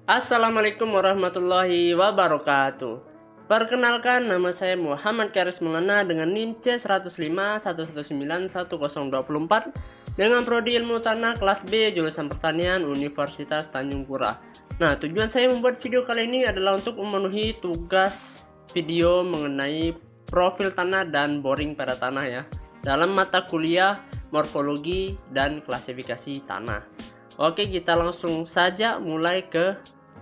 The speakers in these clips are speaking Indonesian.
Assalamualaikum warahmatullahi wabarakatuh. Perkenalkan, nama saya Muhammad Karis Maulana dengan NIM C10511911024 dengan prodi ilmu tanah kelas B jurusan pertanian Universitas Tanjung Pura. Nah, tujuan saya membuat video kali ini adalah untuk memenuhi tugas video mengenai profil tanah dan boring pada tanah ya, dalam mata kuliah morfologi dan klasifikasi tanah. Oke, kita langsung saja mulai ke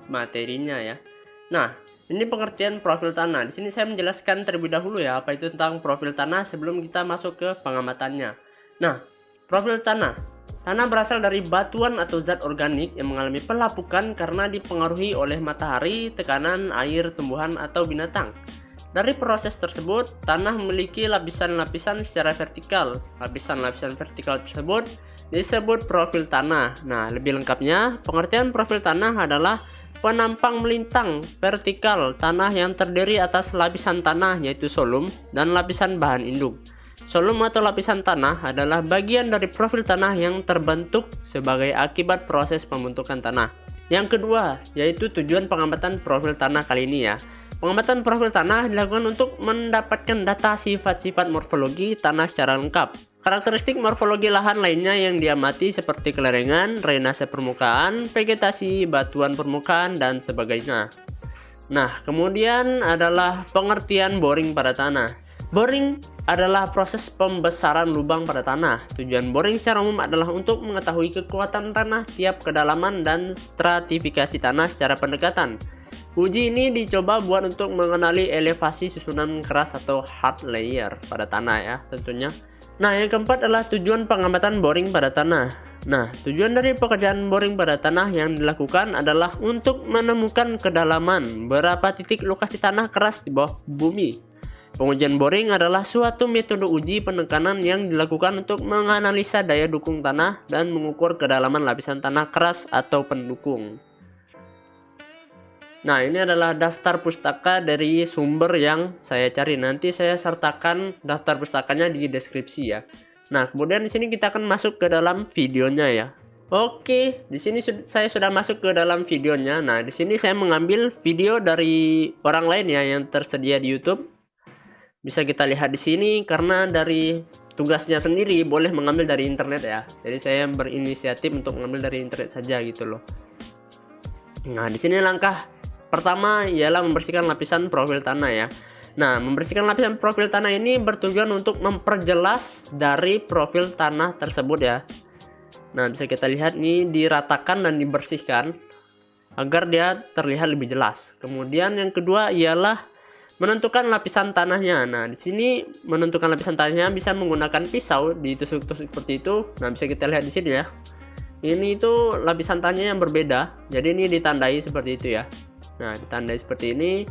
materinya ya. Nah, ini pengertian profil tanah. Di sini saya menjelaskan terlebih dahulu ya apa itu tentang profil tanah sebelum kita masuk ke pengamatannya. Nah, profil tanah. Tanah berasal dari batuan atau zat organik yang mengalami pelapukan karena dipengaruhi oleh matahari, tekanan, air, tumbuhan atau binatang. Dari proses tersebut, tanah memiliki lapisan-lapisan secara vertikal. Lapisan-lapisan vertikal tersebut disebut profil tanah. Nah, lebih lengkapnya, pengertian profil tanah adalah penampang melintang vertikal tanah yang terdiri atas lapisan tanah yaitu solum dan lapisan bahan induk. Solum atau lapisan tanah adalah bagian dari profil tanah yang terbentuk sebagai akibat proses pembentukan tanah. Yang kedua, yaitu tujuan pengamatan profil tanah kali ini ya. Pengamatan profil tanah dilakukan untuk mendapatkan data sifat-sifat morfologi tanah secara lengkap. Karakteristik morfologi lahan lainnya yang diamati seperti kelerengan, drainase permukaan, vegetasi, batuan permukaan, dan sebagainya. Nah, kemudian adalah pengertian boring pada tanah. Boring adalah proses pembesaran lubang pada tanah. Tujuan boring secara umum adalah untuk mengetahui kekuatan tanah, tiap kedalaman, dan stratifikasi tanah secara pendekatan. Uji ini dicoba buat untuk mengenali elevasi susunan keras atau hard layer pada tanah ya tentunya. Nah, yang keempat adalah tujuan pengamatan boring pada tanah. Nah, tujuan dari pekerjaan boring pada tanah yang dilakukan adalah untuk menemukan kedalaman berapa titik lokasi tanah keras di bawah bumi. Pengujian boring adalah suatu metode uji penekanan yang dilakukan untuk menganalisa daya dukung tanah dan mengukur kedalaman lapisan tanah keras atau pendukung. Nah, ini adalah daftar pustaka dari sumber yang saya cari. Nanti saya sertakan daftar pustakanya di deskripsi ya. Nah, kemudian di sini kita akan masuk ke dalam videonya ya. Oke, di sini saya sudah masuk ke dalam videonya. Nah, di sini saya mengambil video dari orang lain ya yang tersedia di YouTube. Bisa kita lihat di sini karena dari tugasnya sendiri boleh mengambil dari internet ya. Jadi saya berinisiatif untuk mengambil dari internet saja gitu loh. Nah, di sini langkah pertama ialah membersihkan lapisan profil tanah ya. Nah, membersihkan lapisan profil tanah ini bertujuan untuk memperjelas dari profil tanah tersebut ya. Nah, bisa kita lihat nih diratakan dan dibersihkan agar dia terlihat lebih jelas. Kemudian yang kedua ialah menentukan lapisan tanahnya. Nah, di sini menentukan lapisan tanahnya bisa menggunakan pisau ditusuk-tusuk seperti itu. Nah, bisa kita lihat di sini ya. Ini itu lapisan tanahnya yang berbeda. Jadi ini ditandai seperti itu ya. Nah, ditandai seperti ini.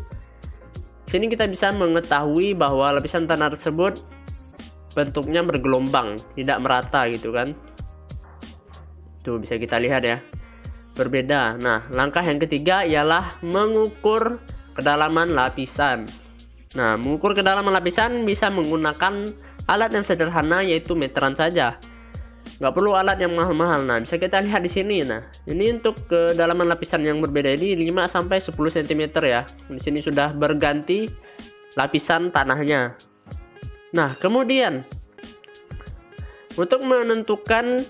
Sini kita bisa mengetahui bahwa lapisan tanah tersebut bentuknya bergelombang, tidak merata gitu kan. Tuh bisa kita lihat ya. Berbeda. Nah, langkah yang ketiga ialah mengukur kedalaman lapisan. Nah, mengukur kedalaman lapisan bisa menggunakan alat yang sederhana yaitu meteran saja. Nggak perlu alat yang mahal-mahal. Nah, bisa kita lihat di sini. Nah, ini untuk kedalaman lapisan yang berbeda ini 5 sampai 10 cm ya. Di sini sudah berganti lapisan tanahnya. Nah, kemudian untuk menentukan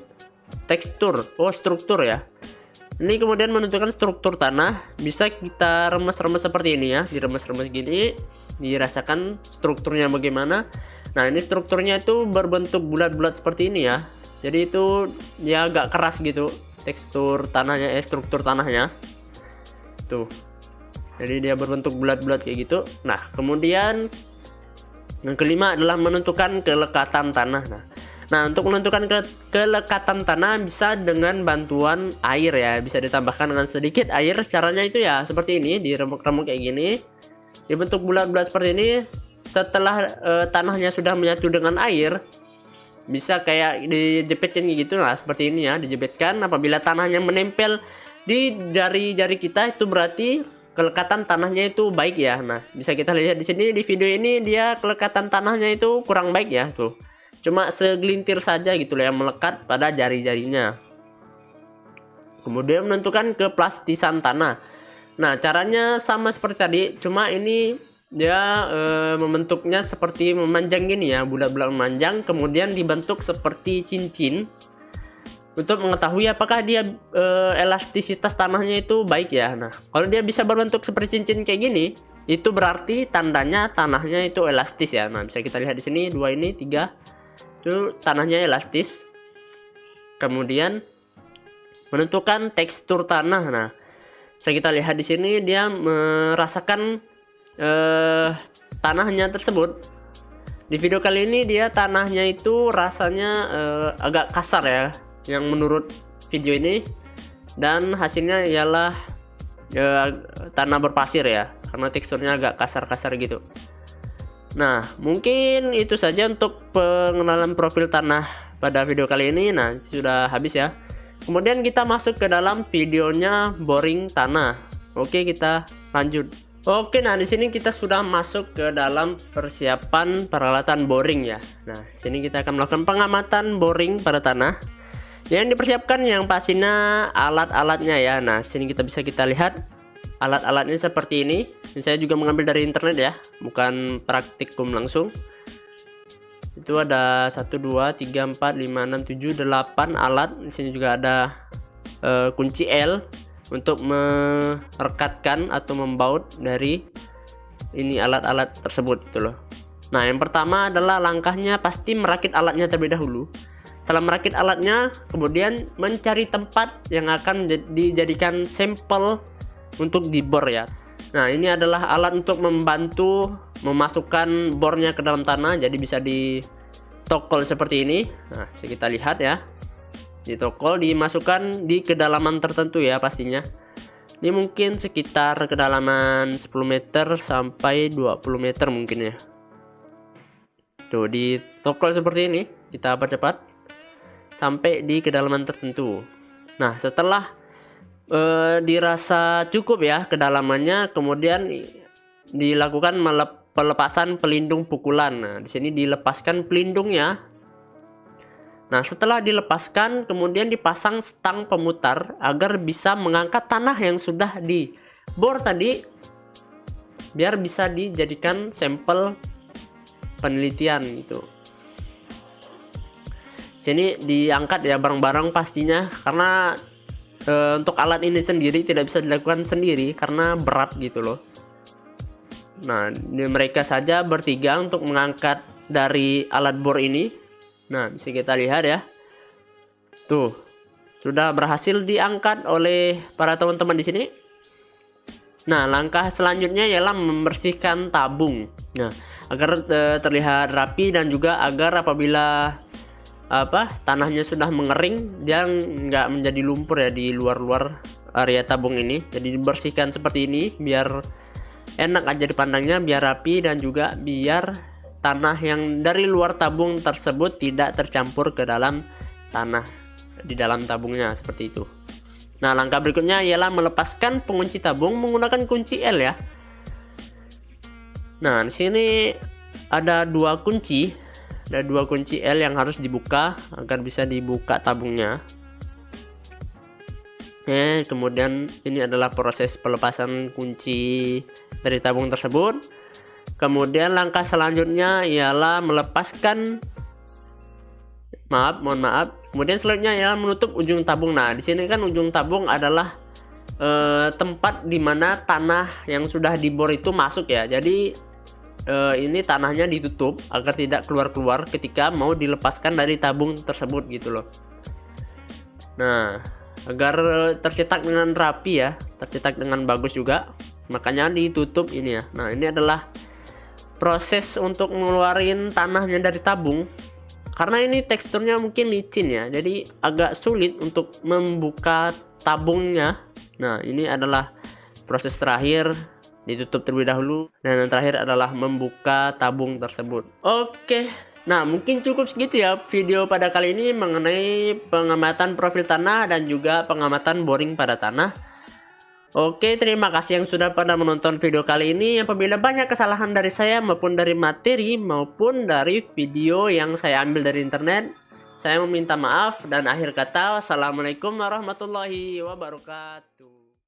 tekstur, struktur ya. Ini kemudian menentukan struktur tanah, bisa kita remes-remes seperti ini ya, diremes-remes gini, dirasakan strukturnya bagaimana. Nah, ini strukturnya itu berbentuk bulat-bulat seperti ini ya. Jadi itu ya agak keras gitu tekstur tanahnya, struktur tanahnya. Tuh. Jadi dia berbentuk bulat-bulat kayak gitu. Nah, kemudian yang kelima adalah menentukan kelekatan tanah. Nah, untuk menentukan kelekatan tanah bisa dengan bantuan air ya, bisa ditambahkan dengan sedikit air. Caranya itu ya seperti ini, diremuk-remuk kayak gini. Dibentuk bulat-bulat seperti ini. Setelah tanahnya sudah menyatu dengan air, bisa kayak dijepitkan gitu lah seperti ini ya, dijepitkan. Apabila tanahnya menempel di jari-jari kita itu berarti kelekatan tanahnya itu baik ya. Nah, bisa kita lihat di sini di video ini dia kelekatan tanahnya itu kurang baik ya tuh. Cuma segelintir saja gitu loh yang melekat pada jari-jarinya. Kemudian menentukan keplastisan tanah. Nah, caranya sama seperti tadi, cuma ini dia membentuknya seperti memanjang gini ya, bulat-bulat memanjang, kemudian dibentuk seperti cincin untuk mengetahui apakah dia elastisitas tanahnya itu baik ya. Nah, kalau dia bisa berbentuk seperti cincin kayak gini, itu berarti tandanya tanahnya itu elastis ya. Nah, bisa kita lihat di sini, 2 ini 3 itu tanahnya elastis. Kemudian menentukan tekstur tanah. Nah, bisa kita lihat di sini dia merasakan tanahnya tersebut. Di video kali ini dia tanahnya itu rasanya agak kasar ya, yang menurut video ini, dan hasilnya ialah tanah berpasir ya, karena teksturnya agak kasar-kasar gitu. Nah, mungkin itu saja untuk pengenalan profil tanah pada video kali ini. Nah, sudah habis ya. Kemudian kita masuk ke dalam videonya boring tanah. Oke, kita lanjut. Oke, nah di sini kita sudah masuk ke dalam persiapan peralatan boring ya. Nah, sini kita akan melakukan pengamatan boring pada tanah. Yang dipersiapkan yang pastinya alat-alatnya ya. Nah, sini kita lihat alat-alatnya seperti ini. Saya juga mengambil dari internet ya, bukan praktikum langsung. Itu ada 1 2 3 4 5 6 7 8 alat. Di sini juga ada kunci L untuk merekatkan atau membaut dari ini alat-alat tersebut gitu loh. Nah, yang pertama adalah langkahnya pasti merakit alatnya terlebih dahulu. Setelah merakit alatnya, kemudian mencari tempat yang akan dijadikan sampel untuk dibor ya. Nah, ini adalah alat untuk membantu memasukkan bornya ke dalam tanah, jadi bisa ditokol seperti ini. Nah, bisa kita lihat ya, ditokol, dimasukkan di kedalaman tertentu ya pastinya. Ini mungkin sekitar kedalaman 10 meter sampai 20 meter mungkin ya. Tuh, ditokol seperti ini, kita percepat sampai di kedalaman tertentu. Nah, setelah dirasa cukup ya kedalamannya, kemudian dilakukan pelepasan pelindung pukulan. Nah, di sini dilepaskan pelindungnya. Nah, setelah dilepaskan, kemudian dipasang stang pemutar agar bisa mengangkat tanah yang sudah dibor tadi, biar bisa dijadikan sampel penelitian gitu. Sini diangkat ya bareng-bareng pastinya, karena untuk alat ini sendiri tidak bisa dilakukan sendiri karena berat gitu loh. Nah, mereka saja bertiga untuk mengangkat dari alat bor ini. Nah, bisa kita lihat ya. Tuh, sudah berhasil diangkat oleh para teman-teman di sini. Nah, langkah selanjutnya ialah membersihkan tabung. Nah, agar terlihat rapi dan juga agar apabila tanahnya sudah mengering, dia nggak menjadi lumpur ya di luar-luar area tabung ini. Jadi dibersihkan seperti ini biar enak aja dipandangnya, biar rapi, dan juga biar tanah yang dari luar tabung tersebut tidak tercampur ke dalam tanah di dalam tabungnya seperti itu. Nah, langkah berikutnya ialah melepaskan pengunci tabung menggunakan kunci L ya. Nah, di sini ada dua kunci L yang harus dibuka agar bisa dibuka tabungnya. Kemudian ini adalah proses pelepasan kunci dari tabung tersebut. Kemudian langkah selanjutnya ialah melepaskan mohon maaf. Kemudian selanjutnya ialah menutup ujung tabung. Nah, di sini kan ujung tabung adalah tempat dimana tanah yang sudah dibor itu masuk ya. Jadi ini tanahnya ditutup agar tidak keluar-keluar ketika mau dilepaskan dari tabung tersebut gitu loh. Nah, agar tercetak dengan rapi ya, tercetak dengan bagus juga, makanya ditutup ini ya. Nah, ini adalah proses untuk ngeluarin tanahnya dari tabung, karena ini teksturnya mungkin licin ya, jadi agak sulit untuk membuka tabungnya. Nah, ini adalah proses terakhir, ditutup terlebih dahulu, dan yang terakhir adalah membuka tabung tersebut. Oke, nah mungkin cukup segitu ya video pada kali ini mengenai pengamatan profil tanah dan juga pengamatan boring pada tanah. Oke, terima kasih yang sudah pada menonton video kali ini. Apabila banyak kesalahan dari saya maupun dari materi maupun dari video yang saya ambil dari internet, saya meminta maaf, dan akhir kata wassalamualaikum warahmatullahi wabarakatuh.